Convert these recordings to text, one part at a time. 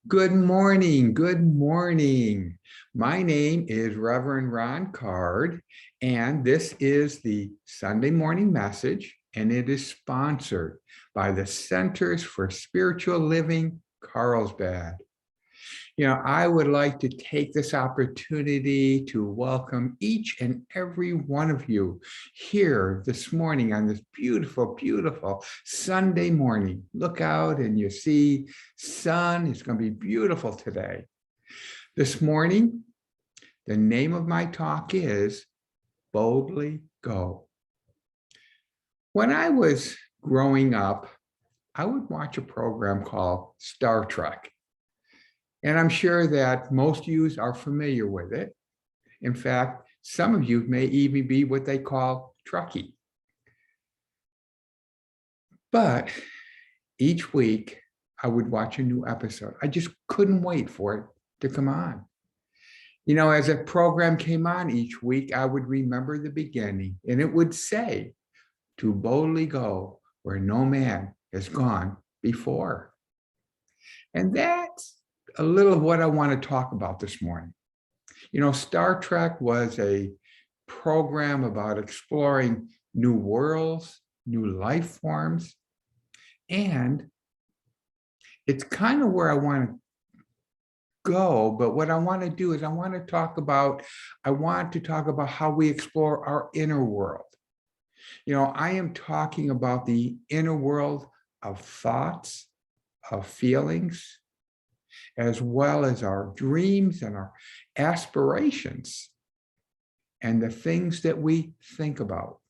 Good morning. Good morning. My name is Reverend Ron Card, and this is the Sunday morning message, and it is sponsored by the Centers for Spiritual Living, Carlsbad. I would like to take this opportunity to welcome each and every one of you here this morning on this beautiful, beautiful Sunday morning. Look out and you see sun. It's going to be beautiful today. This morning, the name of my talk is Boldly Go. When I was growing up, I would watch a program called Star Trek. And I'm sure that most of you are familiar with it. In fact, some of you may even be what they call Trekkie. But each week, I would watch a new episode. I just couldn't wait for it to come on. As a program came on each week, I would remember the beginning, and it would say, to boldly go where no man has gone before. And that's a little of what I want to talk about this morning. Star Trek was a program about exploring new worlds, new life forms, and it's kind of where I want to go. But what I want to do is I want to talk about how we explore our inner world. I am talking about the inner world of thoughts, of feelings, as well as our dreams and our aspirations and the things that we think about.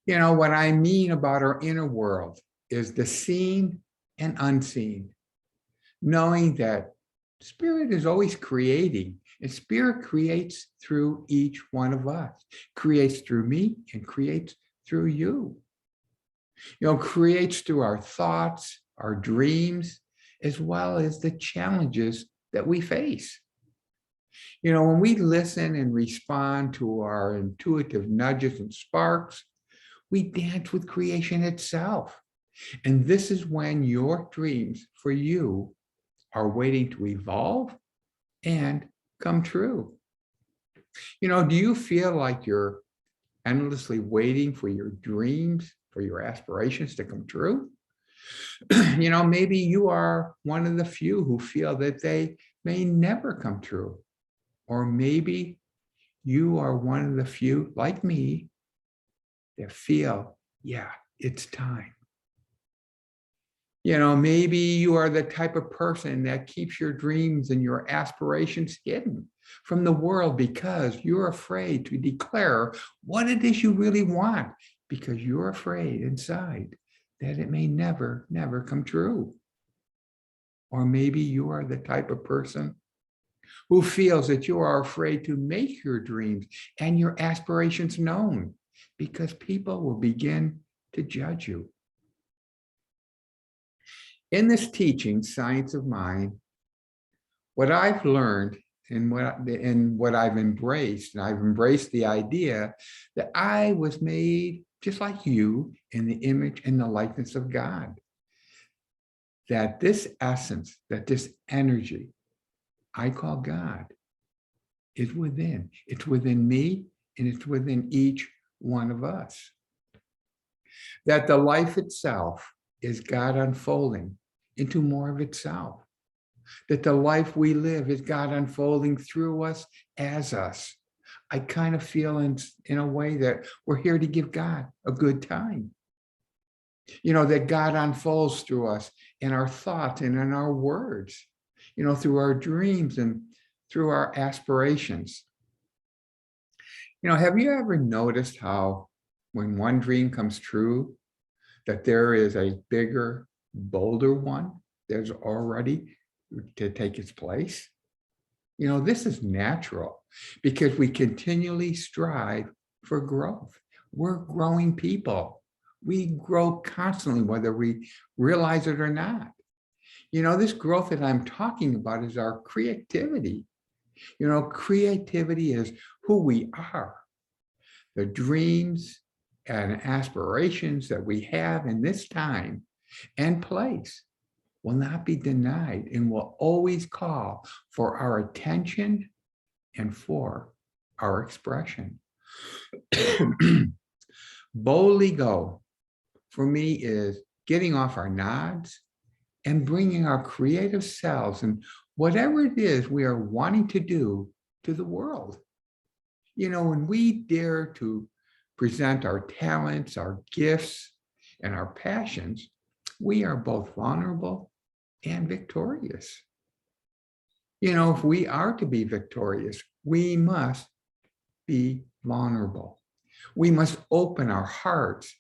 What I mean about our inner world is the seen and unseen, knowing that Spirit is always creating, and Spirit creates through each one of us, creates through me and creates through you. Creates through our thoughts, our dreams, as well as the challenges that we face. When we listen and respond to our intuitive nudges and sparks, we dance with creation itself. And this is when your dreams for you are waiting to evolve and come true. Do you feel like you're endlessly waiting for your dreams, for your aspirations to come true? Maybe you are one of the few who feel that they may never come true. Or maybe you are one of the few, like me, that feel, yeah, it's time. Maybe you are the type of person that keeps your dreams and your aspirations hidden from the world because you're afraid to declare what it is you really want, because you're afraid inside that it may never, never come true. Or maybe you are the type of person who feels that you are afraid to make your dreams and your aspirations known because people will begin to judge you. In this teaching, Science of Mind, what I've learned and what I've embraced, and I've embraced the idea that I was made just like you in the image and the likeness of God. That this essence, that this energy I call God is within. It's within me and it's within each one of us. That the life itself is God unfolding into more of itself. That the life we live is God unfolding through us as us. I kind of feel in a way that we're here to give God a good time. That God unfolds through us in our thoughts and in our words, through our dreams and through our aspirations. Have you ever noticed how when one dream comes true, that there is a bigger, bolder one that's already to take its place? This is natural because we continually strive for growth. We're growing people. We grow constantly, whether we realize it or not. This growth that I'm talking about is our creativity. Creativity is who we are, the dreams and aspirations that we have in this time and place. will not be denied and will always call for our attention and for our expression. Boldly go, for me, is getting off our nods and bringing our creative selves and whatever it is we are wanting to do to the world. When we dare to present our talents, our gifts, and our passions, we are both vulnerable and victorious. If we are to be victorious, we must be vulnerable. We must open our hearts,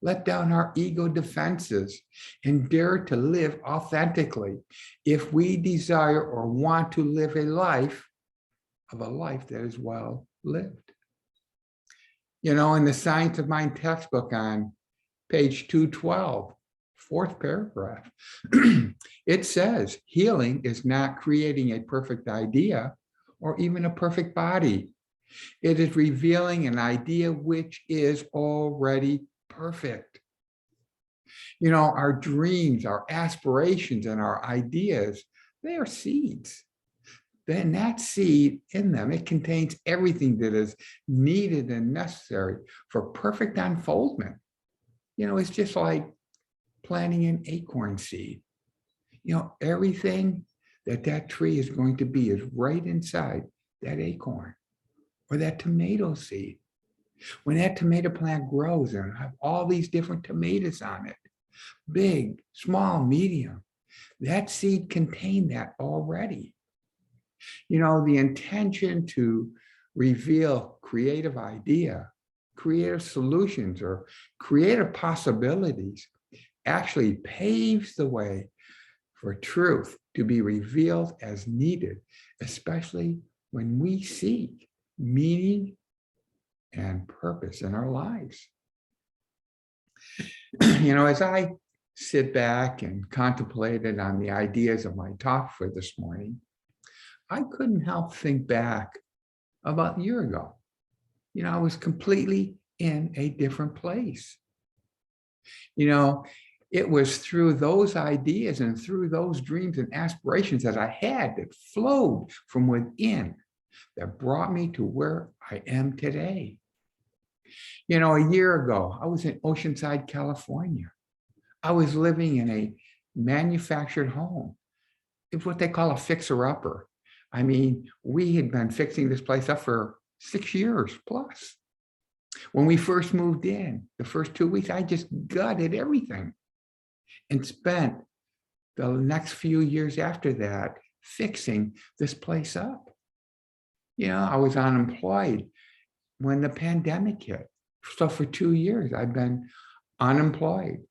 let down our ego defenses, and dare to live authentically if we desire or want to live a life that is well lived. In the Science of Mind textbook on page 212, fourth paragraph, it says, healing is not creating a perfect idea or even a perfect body. It is revealing an idea which is already perfect. Our dreams, our aspirations, and our ideas, they are seeds. Then that seed in them, it contains everything that is needed and necessary for perfect unfoldment. It's just like planting an acorn seed. Everything that tree is going to be is right inside that acorn or that tomato seed. When that tomato plant grows and have all these different tomatoes on it, big, small, medium, that seed contained that already. The intention to reveal creative idea, creative solutions, or creative possibilities actually paves the way for truth to be revealed as needed, especially when we seek meaning and purpose in our lives. As I sit back and contemplated on the ideas of my talk for this morning, I couldn't help think back about a year ago. I was completely in a different place. It was through those ideas and through those dreams and aspirations that I had that flowed from within that brought me to where I am today. A year ago, I was in Oceanside, California. I was living in a manufactured home. It's what they call a fixer-upper. We had been fixing this place up for 6 years plus. When we first moved in, the first 2 weeks, I just gutted everything and spent the next few years after that fixing this place up. I was unemployed when the pandemic hit. So for 2 years, I've been unemployed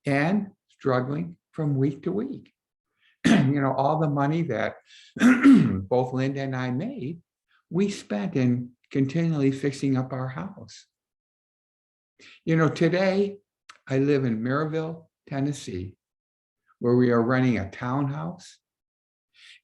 and struggling from week to week. All the money that both Linda and I made, we spent in continually fixing up our house. Today I live in Maryville, Tennessee, where we are renting a townhouse.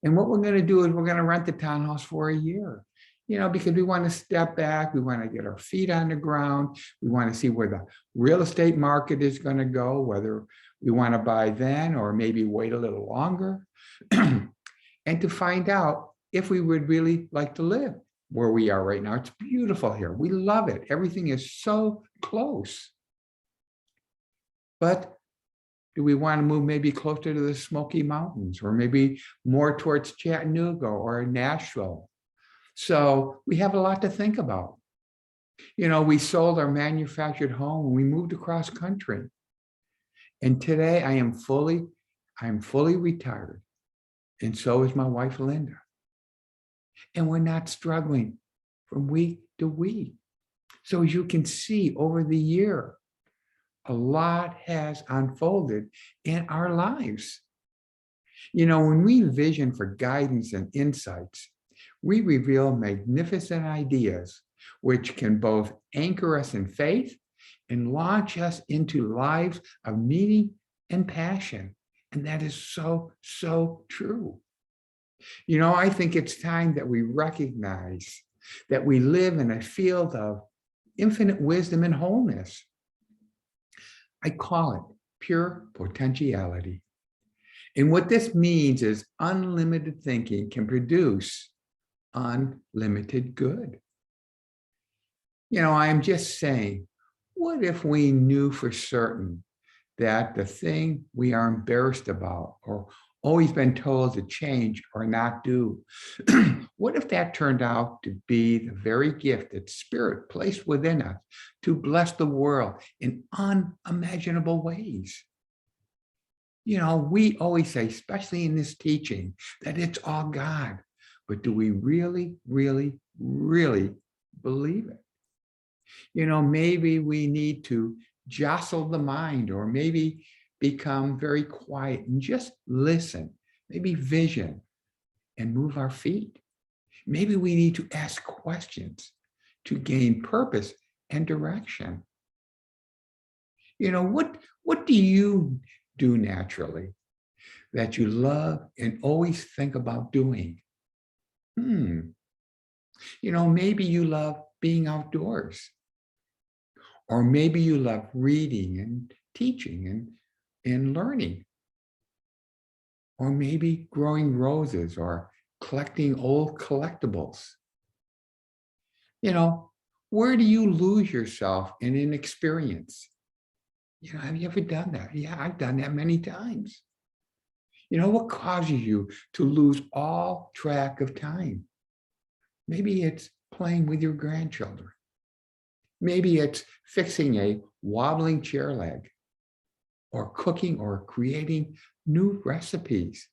And what we're going to do is we're going to rent the townhouse for a year, because we want to step back. We want to get our feet on the ground. We want to see where the real estate market is going to go, whether we want to buy then or maybe wait a little longer, and to find out if we would really like to live where we are right now. It's beautiful here. We love it. Everything is so close. But do we want to move maybe closer to the Smoky Mountains or maybe more towards Chattanooga or Nashville? So we have a lot to think about. We sold our manufactured home and we moved across country. And today I'm fully retired. And so is my wife, Linda. And we're not struggling from week to week. So as you can see over the year, a lot has unfolded in our lives. When we vision for guidance and insights, we reveal magnificent ideas which can both anchor us in faith and launch us into lives of meaning and passion. And that is so, so true. I think it's time that we recognize that we live in a field of infinite wisdom and wholeness. I call it pure potentiality. And what this means is unlimited thinking can produce unlimited good. I'm just saying, what if we knew for certain that the thing we are embarrassed about or always been told to change or not do, what if that turned out to be the very gift that Spirit placed within us to bless the world in unimaginable ways? We always say, especially in this teaching, that it's all God. But do we really, really, really believe it? Maybe we need to jostle the mind, or maybe become very quiet and just listen, maybe vision and move our feet. Maybe we need to ask questions to gain purpose and direction. What do you do naturally that you love and always think about doing? Maybe you love being outdoors. Or maybe you love reading and teaching and learning. Or maybe growing roses or collecting old collectibles. Where do you lose yourself in an experience? Have you ever done that? Yeah, I've done that many times. What causes you to lose all track of time? Maybe it's playing with your grandchildren. Maybe it's fixing a wobbling chair leg, or cooking or creating new recipes.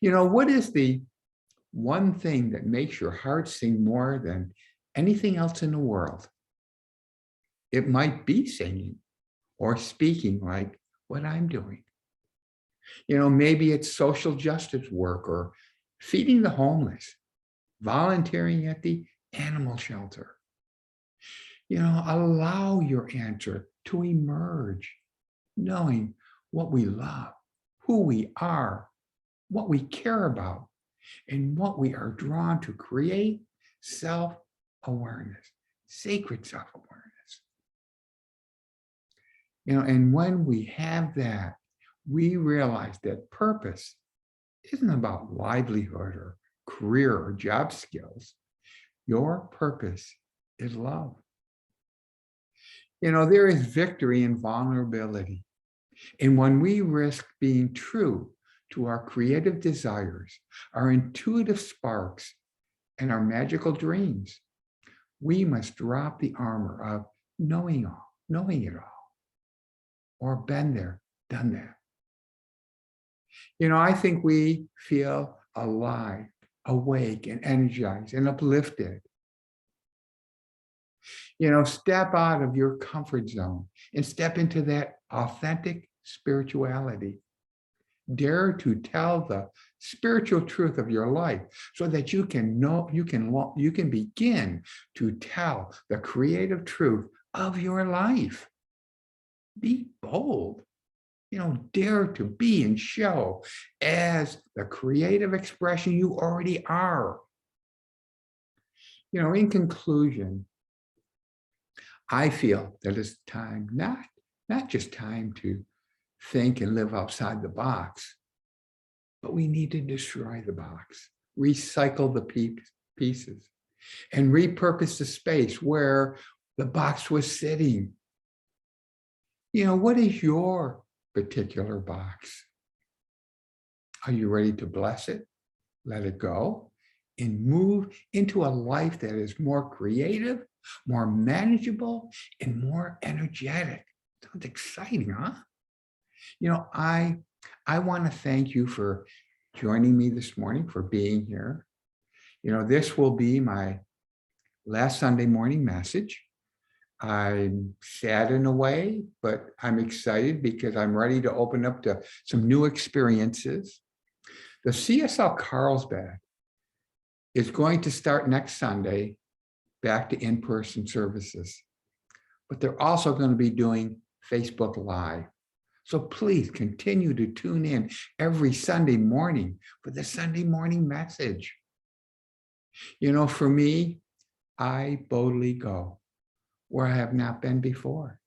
What is the one thing that makes your heart sing more than anything else in the world? It might be singing or speaking like what I'm doing. Maybe it's social justice work or feeding the homeless, volunteering at the animal shelter. Allow your answer to emerge, knowing what we love, who we are, what we care about, and what we are drawn to create self-awareness, sacred self-awareness. And when we have that, we realize that purpose isn't about livelihood or career or job skills. Your purpose is love. There is victory in vulnerability. And when we risk being true to our creative desires, our intuitive sparks, and our magical dreams, we must drop the armor of knowing it all, or been there, done that. I think we feel alive, awake, and energized, and uplifted. Step out of your comfort zone and step into that authentic spirituality. Dare to tell the spiritual truth of your life so that you can begin to tell the creative truth of your life. Be bold. Dare to be and show as the creative expression you already are. In conclusion, I feel that it's time, not just time to think and live outside the box, but we need to destroy the box, recycle the pieces, and repurpose the space where the box was sitting. What is your particular box? Are you ready to bless it, let it go, and move into a life that is more creative, more manageable, and more energetic? Sounds exciting, huh? I want to thank you for joining me this morning, for being here. This will be my last Sunday morning message. I'm sad in a way, but I'm excited because I'm ready to open up to some new experiences. The CSL Carlsbad is going to start next Sunday, back to in-person services. But they're also going to be doing Facebook Live. So please continue to tune in every Sunday morning for the Sunday morning message. For me, I boldly go where I have not been before.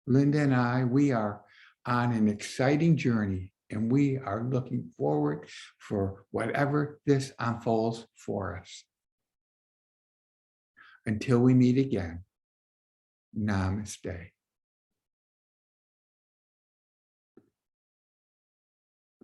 Linda and I, we are on an exciting journey, and we are looking forward for whatever this unfolds for us. Until we meet again, namaste.